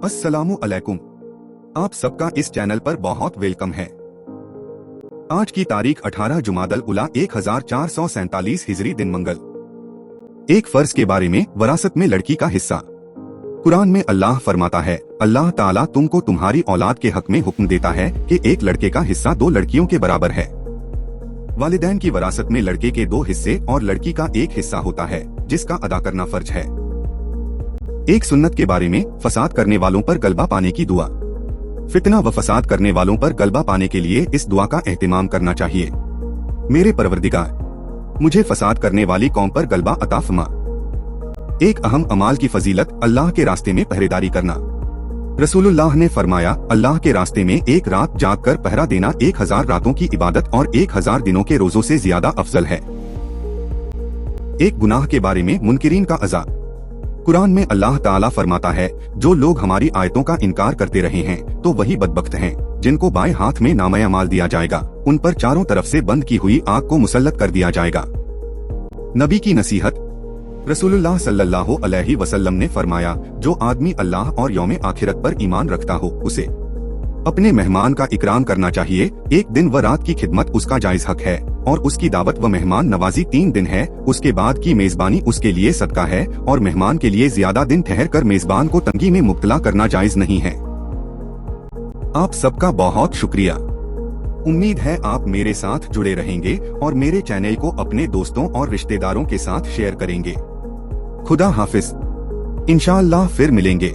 अस्सलामु अलैकुम। आप सबका इस चैनल पर बहुत वेलकम है। आज की तारीख 18 जुमादल उला 1447 हिजरी दिन मंगल। एक फर्ज के बारे में, वरासत में लड़की का हिस्सा। कुरान में अल्लाह फरमाता है, अल्लाह ताला तुमको तुम्हारी औलाद के हक में हुक्म देता है कि एक लड़के का हिस्सा 2 लड़कियों के बराबर है। वालिदैन की वरासत में लड़के के 2 हिस्से और लड़की का 1 हिस्सा होता है, जिसका अदा करना फर्ज है। एक सुन्नत के बारे में, फसाद करने वालों पर गलबा पाने की दुआ। फितना व फसाद करने वालों पर गलबा पाने के लिए इस दुआ का एहतिमाम करना चाहिए। मेरे परवरदिगार, मुझे फसाद करने वाली कौम पर गलबा अता फरमा। एक अहम अमाल की फजीलत, अल्लाह के रास्ते में पहरेदारी करना। रसूलुल्लाह ने फरमाया, अल्लाह के रास्ते में एक रात जाग कर पहरा देना 1000 रातों की इबादत और 1000 दिनों के रोजों से ज्यादा अफजल है। एक गुनाह के बारे में, मुनकिरीन का अज़ाब। कुरान में अल्लाह ताला फरमाता है, जो लोग हमारी आयतों का इनकार करते रहे हैं तो वही बदबख्त हैं, जिनको बाएं हाथ में नामया माल दिया जाएगा, उन पर चारों तरफ से बंद की हुई आग को मुसल्लत कर दिया जाएगा। नबी की नसीहत। रसूलुल्लाह सल्लल्लाहु अलैहि वसल्लम ने फरमाया, जो आदमी अल्लाह और यौम आखिरत पर ईमान रखता हो, उसे अपने मेहमान का इकराम करना चाहिए। एक दिन व रात की खिदमत उसका जायज हक है और उसकी दावत व मेहमान नवाजी 3 दिन है। उसके बाद की मेजबानी उसके लिए सदका है और मेहमान के लिए ज्यादा दिन ठहर कर मेजबान को तंगी में मुब्तला करना जायज नहीं है। आप सबका बहुत शुक्रिया। उम्मीद है आप मेरे साथ जुड़े रहेंगे और मेरे चैनल को अपने दोस्तों और रिश्तेदारों के साथ शेयर करेंगे। खुदा हाफिज। इंशाअल्लाह फिर मिलेंगे।